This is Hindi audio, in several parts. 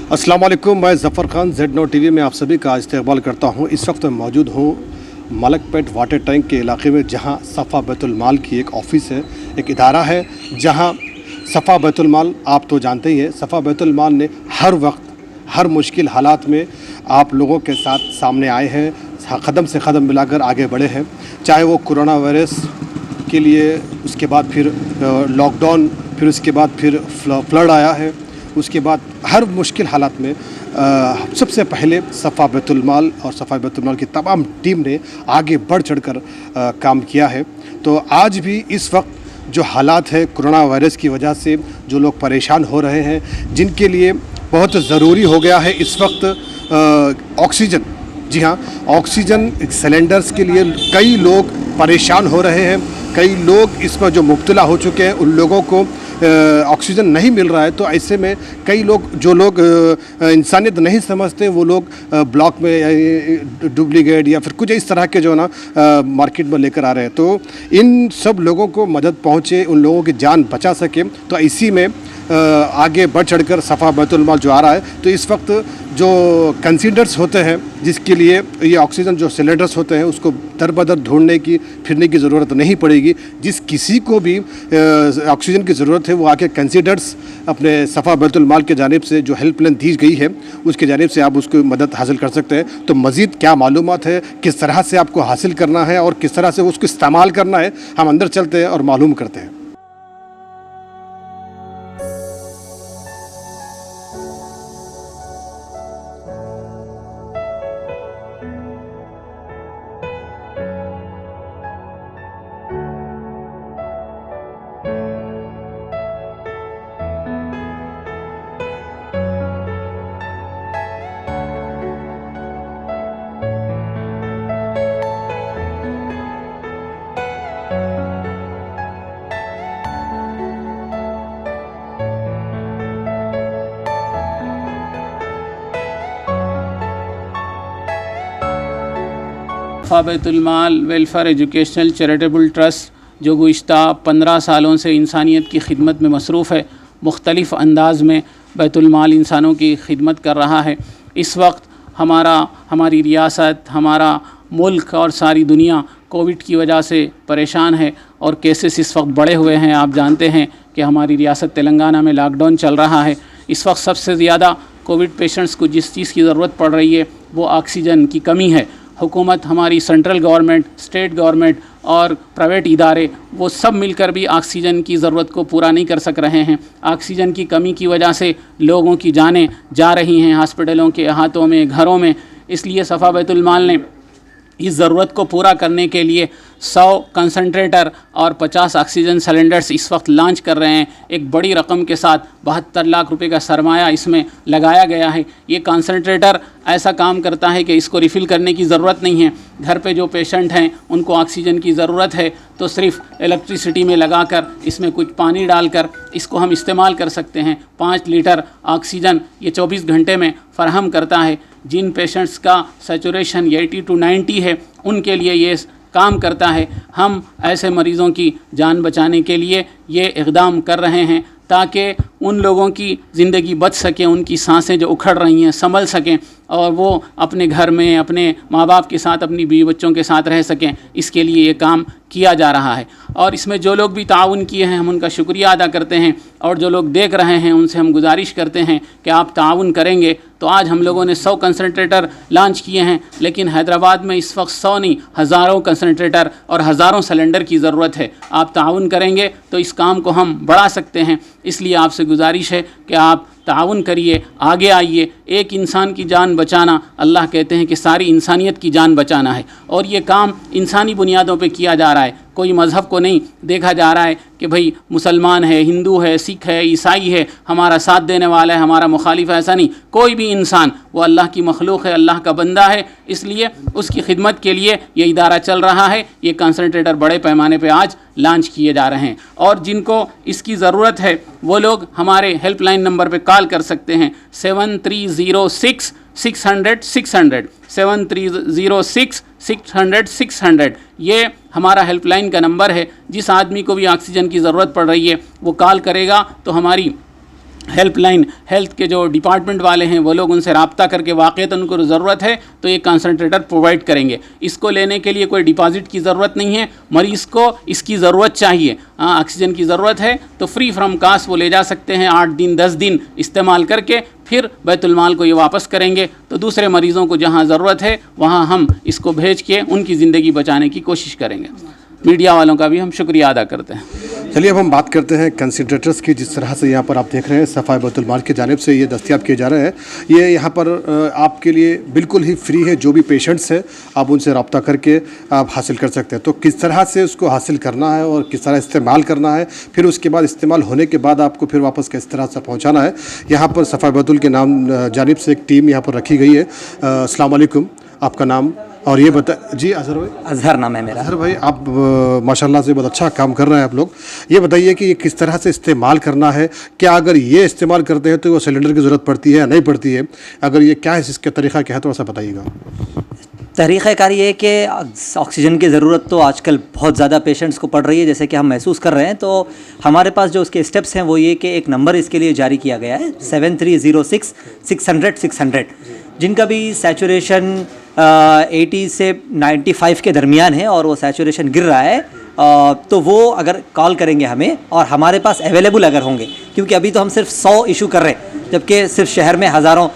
अस्सलाम वालेकुम, मैं ज़फ़र ख़ान Z9 टीवी में आप सभी का इस्तकबाल करता हूँ। इस वक्त मैं मौजूद हूँ मलकपेट वाटर टैंक के इलाके में, जहाँ सफ़ा बैतुल माल की एक ऑफ़िस है, एक इदारा है, जहाँ सफ़ा बैतुल माल, आप तो जानते ही हैं, सफ़ा बैतुल माल ने हर वक्त हर मुश्किल हालात में आप लोगों के साथ सामने आए हैं, क़दम से क़दम मिलाकर आगे बढ़े हैं। चाहे वो कोरोना वायरस के लिए, उसके बाद फिर लॉकडाउन, फिर उसके बाद फिर फ्लड आया है, उसके बाद हर मुश्किल हालात में सबसे पहले सफ़ा बैतुल माल और सफ़ा बैतुल माल की तमाम टीम ने आगे बढ़ चढ़कर काम किया है। तो आज भी इस वक्त जो हालात है कोरोना वायरस की वजह से, जो लोग परेशान हो रहे हैं, जिनके लिए बहुत ज़रूरी हो गया है इस वक्त ऑक्सीजन। जी हाँ, ऑक्सीजन सिलेंडर्स के लिए कई लोग परेशान हो रहे हैं, कई लोग इस पर जो मुब्तला हो चुके हैं, उन लोगों को ऑक्सीजन नहीं मिल रहा है। तो ऐसे में कई लोग, जो लोग इंसानियत नहीं समझते, वो लोग ब्लॉक में डुप्लीकेट या फिर कुछ इस तरह के जो है ना मार्केट में लेकर आ रहे हैं। तो इन सब लोगों को मदद पहुँचे, उन लोगों की जान बचा सके, तो इसी में आगे बढ़ चढ़कर सफ़ा बैतुल माल जो आ रहा है। तो इस वक्त जो कंसीडर्स होते हैं, जिसके लिए ये ऑक्सीजन जो सिलेंडर्स होते हैं, उसको दर बदर ढूंढने की फिरने की ज़रूरत नहीं पड़ेगी। जिस किसी को भी ऑक्सीजन की ज़रूरत है, वो आके कंसीडर्स अपने सफ़ा बैतुल माल के जानिब से जो हेल्पलाइन दी गई है, उसके जानिब से आप उसको मदद हासिल कर सकते हैं। तो मज़ीद क्या मालूमात है, किस तरह से आपको हासिल करना है और किस तरह से उसको इस्तेमाल करना है, हम अंदर चलते हैं और मालूम करते हैं। सफ़ा बैतुल माल वेलफेयर एजुकेशनल चैरिटेबल ट्रस्ट, जो गुज़िश्ता 15 सालों से इंसानियत की खिदमत में मसरूफ़ है, मुख्तलिफ़ अंदाज़ में बैतुल माल इंसानों की खिदमत कर रहा है। इस वक्त हमारी रियासत, हमारा मुल्क और सारी दुनिया कोविड की वजह से परेशान है और केसेस इस वक्त बढ़े हुए हैं। आप जानते हैं कि हमारी रियासत तेलंगाना में लॉकडाउन चल रहा है। इस वक्त सबसे ज़्यादा कोविड पेशेंट्स को जिस चीज़ की ज़रूरत पड़ रही है, वो ऑक्सीजन की कमी है। हुकूमत, हमारी सेंट्रल गवर्नमेंट, स्टेट गवर्नमेंट और प्राइवेट इदारे, वो सब मिलकर भी ऑक्सीजन की ज़रूरत को पूरा नहीं कर सक रहे हैं। ऑक्सीजन की कमी की वजह से लोगों की जानें जा रही हैं हॉस्पिटलों के अहातों में, घरों में। इसलिए सफ़ा बैतुल माल ने इस ज़रूरत को पूरा करने के लिए 100 कंसंट्रेटर और 50 ऑक्सीजन सिलेंडर्स इस वक्त लॉन्च कर रहे हैं। एक बड़ी रकम के साथ 72 लाख रुपए का सरमाया इसमें लगाया गया है। ये कंसंट्रेटर ऐसा काम करता है कि इसको रिफ़िल करने की ज़रूरत नहीं है। घर पे जो पेशेंट हैं, उनको ऑक्सीजन की ज़रूरत है, तो सिर्फ इलेक्ट्रिसिटी में लगाकर इसमें कुछ पानी डालकर इसको हम इस्तेमाल कर सकते हैं। 5 लीटर ऑक्सीजन ये 24 घंटे में फ़राहम करता है। जिन पेशेंट्स का सैचुरेशन 80 to 90 है, उनके लिए ये काम करता है। हम ऐसे मरीज़ों की जान बचाने के लिए ये इक़दाम कर रहे हैं, ताकि उन लोगों की ज़िंदगी बच सके, उनकी सांसें जो उखड़ रही हैं संभल सकें और वो अपने घर में अपने माँ बाप के साथ, अपनी बीवी बच्चों के साथ रह सकें। इसके लिए ये काम किया जा रहा है और इसमें जो लोग भी ताउन किए हैं, हम उनका शुक्रिया अदा करते हैं। और जो लोग देख रहे हैं, उनसे हम गुजारिश करते हैं कि आप ताउन करेंगे। तो आज हम लोगों ने 100 कंसंट्रेटर लॉन्च किए हैं, लेकिन हैदराबाद में इस वक्त 100 नहीं, हज़ारों कंसंट्रेटर और हज़ारों सिलेंडर की ज़रूरत है। आप ताउन करेंगे तो इस काम को हम बढ़ा सकते हैं। इसलिए आपसे गुजारिश है कि आप ताउन करिए, आगे आइए। एक इंसान की जान बचाना, अल्लाह कहते हैं कि सारी इंसानियत की जान बचाना है, और ये काम इंसानी बुनियादों पे किया जा रहा है। कोई मज़हब को नहीं देखा जा रहा है कि भाई मुसलमान है, हिंदू है, सिख है, ईसाई है, हमारा साथ देने वाला है, हमारा मुखालिफ है। ऐसा नहीं, कोई भी इंसान वो अल्लाह की मखलूक है, अल्लाह का बंदा है। इसलिए उसकी खिदमत के लिए ये इदारा चल रहा है। ये कंसंट्रेटर बड़े पैमाने पे आज लॉन्च किए जा रहे हैं, और जिनको इसकी ज़रूरत है वो लोग हमारे हेल्पलाइन नंबर पे कॉल कर सकते हैं 7306 600 600 7306 600 600। ये हमारा हेल्पलाइन का नंबर है। जिस आदमी को भी ऑक्सीजन की ज़रूरत पड़ रही है, वो कॉल करेगा तो हमारी हेल्पलाइन हेल्थ के जो डिपार्टमेंट वाले हैं वो लोग उनसे रब्ता करके वाक़ईतन उनको ज़रूरत है तो ये कंसनट्रेटर प्रोवाइड करेंगे। इसको लेने के लिए कोई डिपॉजिट की ज़रूरत नहीं है, मरीज़ को इसकी ज़रूरत चाहिए, ऑक्सीजन की ज़रूरत है तो फ्री फ्रॉम कास्ट वो ले जा सकते हैं, 8 दिन 10 दिन इस्तेमाल करके फिर बैतुल माल को ये वापस करेंगे तो दूसरे मरीज़ों को जहाँ ज़रूरत है वहाँ हम इसको भेज के उनकी ज़िंदगी बचाने की कोशिश करेंगे। मीडिया वालों का भी हम शुक्रिया अदा करते हैं। चलिए अब हम बात करते हैं कंसनट्रेटर्स की। जिस तरह से यहाँ पर आप देख रहे हैं सफ़ा बैतुल माल की जानिब से ये दस्तियाब किए जा रहे हैं, ये यहाँ पर आपके लिए बिल्कुल ही फ्री है। जो भी पेशेंट्स है आप उनसे रब्ता करके आप हासिल कर सकते हैं। तो किस तरह से उसको हासिल करना है और किस तरह इस्तेमाल करना है, फिर उसके बाद इस्तेमाल होने के बाद आपको फिर वापस किस तरह से पहुँचाना है, यहाँ पर सफ़ा बैतुल के नाम जानिब से एक टीम यहाँ पर रखी गई है। अस्सलाम वालेकुम, आपका नाम और ये बता जी। अजहर भाई, अजहर नाम है मेरा। अजहर भाई, आप माशाल्लाह से बहुत अच्छा काम कर रहे हैं आप लोग। ये बताइए कि ये किस तरह से इस्तेमाल करना है, क्या अगर ये इस्तेमाल करते हैं तो वो सिलेंडर की ज़रूरत पड़ती है या नहीं पड़ती है, अगर ये क्या है इसका तरीक़ा क्या है थोड़ा सा बताइएगा। तरीक़ाकार ये है कि ऑक्सीजन की ज़रूरत तो आजकल बहुत ज़्यादा पेशेंट्स को पड़ रही है, जैसे कि हम महसूस कर रहे हैं। तो हमारे पास जो उसके स्टेप्स हैं वो ये कि एक नंबर इसके लिए जारी किया गया है 7306 600 600, जिनका भी सैचुरेशन 80 से 95 के दरमियान है और वो सैचुरेशन गिर रहा है, तो वो अगर कॉल करेंगे हमें और हमारे पास अवेलेबल अगर होंगे, क्योंकि अभी तो हम सिर्फ 100 इशू कर रहे हैं जबकि सिर्फ शहर में हज़ारों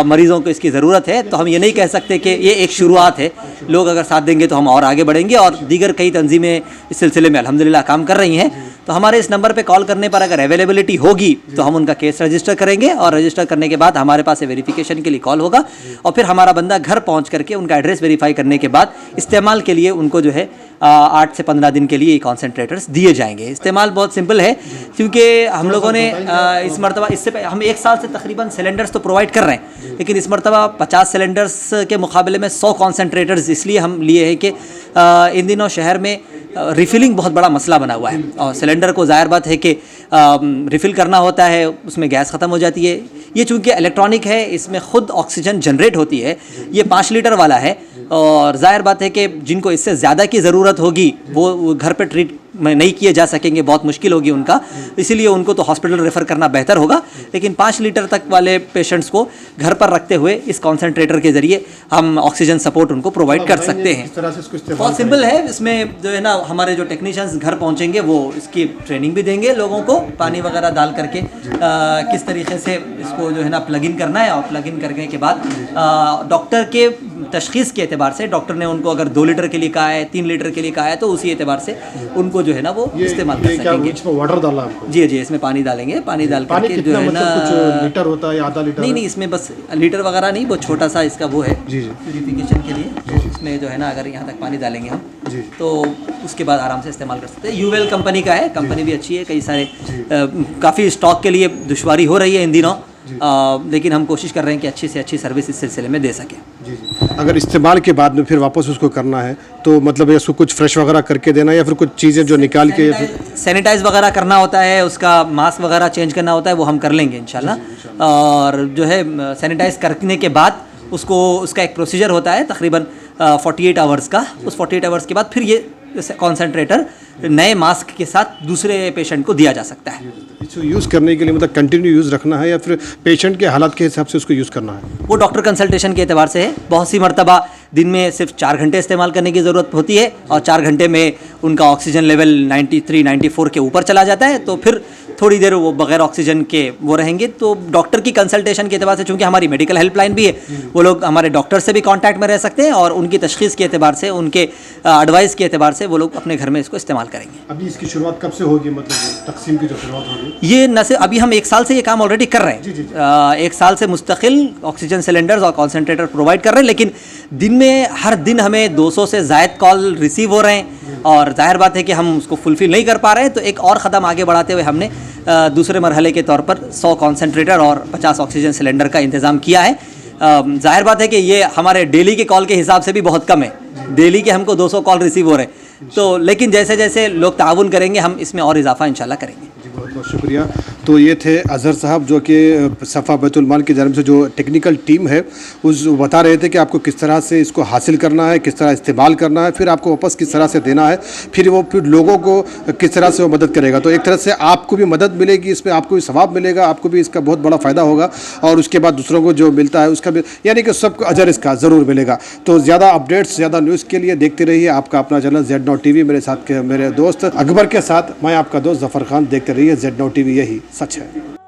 मरीज़ों को इसकी ज़रूरत है। तो हम ये नहीं कह सकते कि ये एक शुरुआत है, लोग अगर साथ देंगे तो हम और आगे बढ़ेंगे और दीगर कई तंजीमें इस सिलसिले में अल्हम्दुलिल्लाह काम कर रही हैं। तो हमारे इस नंबर पे कॉल करने पर अगर अवेलेबिलिटी होगी तो हम उनका केस रजिस्टर करेंगे और रजिस्टर करने के बाद हमारे पास वेरिफिकेशन के लिए कॉल होगा और फिर हमारा बंदा घर पहुंच करके उनका एड्रेस वेरीफाई करने के बाद इस्तेमाल के लिए उनको जो है 8 से 15 दिन के लिए ये कॉन्सेंट्रेटर्स दिए जाएंगे। इस्तेमाल बहुत सिंपल है, क्योंकि हम लोगों ने इस मरतबा इससे हम 1 साल से तकरीबन सिलेंडर्स तो प्रोवाइड कर रहे हैं, लेकिन इस मरतबा 50 सिलेंडर्स के मुकाबले में 100 कॉन्सेंट्रेटर्स इसलिए हम लिए हैं कि इन दिनों शहर में रिफ़िलिंग बहुत बड़ा मसला बना हुआ है और सिलेंडर को ज़ाहिर बात है कि रिफ़िल करना होता है, उसमें गैस ख़त्म हो जाती है। ये चूँकि इलेक्ट्रॉनिक है, इसमें ख़ुद ऑक्सीजन जनरेट होती है। ये 5 लीटर वाला है और ज़ाहिर बात है कि जिनको इससे ज़्यादा की ज़रूरत होगी वो घर पे ट्रीट नहीं किए जा सकेंगे, बहुत मुश्किल होगी उनका, इसीलिए उनको तो हॉस्पिटल रेफ़र करना बेहतर होगा। लेकिन 5 लीटर तक वाले पेशेंट्स को घर पर रखते हुए इस कॉन्सेंट्रेटर के ज़रिए हम ऑक्सीजन सपोर्ट उनको प्रोवाइड कर सकते हैं। बहुत सिंपल है, इसमें जो है ना हमारे जो टेक्नीशियंस घर पहुंचेंगे वो इसकी ट्रेनिंग भी देंगे लोगों को, पानी वगैरह डाल करके किस तरीके से इसको जो है ना प्लग इन करना है और प्लग इन करने के बाद डॉक्टर के तशख़ीस के एतबार से, डॉक्टर ने उनको अगर 2 लीटर के लिए कहा है, 3 लीटर के लिए कहा है, तो उसी एतबार से उनको जो है ना वो इस्तेमाल कर सकेंगे। इसमें वाटर डाला आपको? जी जी, इसमें पानी डालेंगे, पानी डाल करके जो है ना कुछ लीटर होता है, आधा लीटर? नहीं, इसमें बस लीटर वगैरह नहीं, वो छोटा सा इसका वो है प्यूरिफिकेशन के लिए। इसमें जो है ना अगर यहाँ तक पानी डालेंगे हम तो उसके बाद आराम से इस्तेमाल कर सकते हैं। यूवेल कंपनी का है, कंपनी भी अच्छी है, कई सारे काफ़ी स्टॉक के लिए दुश्वारी हो रही है इन दिनों, लेकिन हम कोशिश कर रहे हैं कि अच्छी से अच्छी सर्विस इस सिलसिले में दे सकें। जी। अगर इस्तेमाल के बाद में फिर वापस उसको करना है तो मतलब इसको कुछ फ्रेश वगैरह करके देना या फिर कुछ चीज़ें जो निकाल के सैनिटाइज वगैरह करना होता है, उसका मास्क वगैरह चेंज करना होता है, वो हम कर लेंगे इंशाल्लाह। और जो है सैनिटाइज करने के बाद उसका एक प्रोसीजर होता है तकरीबन 48 आवर्स का। उस 48 आवर्स के बाद फिर ये कॉन्सेंट्रेटर नए मास्क के साथ दूसरे पेशेंट को दिया जा सकता है। इसको यूज़ करने के लिए मतलब कंटिन्यू यूज़ रखना है या फिर पेशेंट के हालात के हिसाब से उसको यूज़ करना है? वो डॉक्टर कंसल्टेशन के एतबार से है। बहुत सी मरतबा दिन में सिर्फ 4 घंटे इस्तेमाल करने की ज़रूरत होती है और 4 घंटे में उनका ऑक्सीजन लेवल 93-94 के ऊपर चला जाता है, तो फिर थोड़ी देर वो बग़ैर ऑक्सीजन के वो रहेंगे। तो डॉक्टर की कंसल्टेशन के एतबार से, चूँकि हमारी मेडिकल हेल्पलाइन भी है, वो लोग हमारे डॉक्टर से भी कांटेक्ट में रह सकते हैं और उनकी तशख़ीस के एतबार से, उनके एडवाइस के एतबार से वो लोग अपने घर में इसको इस्तेमाल करेंगे। अभी इसकी शुरुआत कब से होगी, मतलब तकसीम की जो शुरुआत होगी? ये न से अभी हम 1 साल से ये काम ऑलरेडी कर रहे हैं। 1 साल से मुस्तकिल ऑक्सीजन सिलेंडर्स और कॉन्सेंट्रेटर प्रोवाइड कर रहे हैं, लेकिन दिन में हर दिन हमें 200 से ज़ायद कॉल रिसीव हो रहे हैं और जाहिर बात है कि हम उसको फुलफ़िल नहीं कर पा रहे हैं। तो एक और क़दम आगे बढ़ाते हुए हमने दूसरे मरहले के तौर पर 100 कॉन्सेंट्रेटर और 50 ऑक्सीजन सिलेंडर का इंतज़ाम किया है। जाहिर बात है कि ये हमारे डेली के कॉल के हिसाब से भी बहुत कम है, डेली के हमको 200 कॉल रिसीव हो रहे हैं। तो लेकिन जैसे जैसे लोग ताउन करेंगे हम इसमें और इजाफा इंशाल्लाह करेंगे। बहुत बहुत शुक्रिया। तो ये थे अजहर साहब जो कि सफ़ा बैतुल माल की जानिब से जो टेक्निकल टीम है उस बता रहे थे कि आपको किस तरह से इसको हासिल करना है, किस तरह इस्तेमाल करना है, फिर आपको वापस किस तरह से देना है, फिर लोगों को किस तरह से वो मदद करेगा। तो एक तरह से आपको भी मदद मिलेगी, इसमें आपको भी सवाब मिलेगा, आपको भी इसका बहुत बड़ा फ़ायदा होगा और उसके बाद दूसरों को जो मिलता है उसका भी यानी कि सबको अजर इसका ज़रूर मिलेगा। तो ज़्यादा अपडेट्स, ज़्यादा न्यूज़ के लिए देखते रहिए आपका अपना चैनल Z9 TV। मेरे साथ के मेरे दोस्त अकबर के साथ मैं आपका दोस्त ज़फ़र खान। देखते रहिए Z9 TV, यही सच है।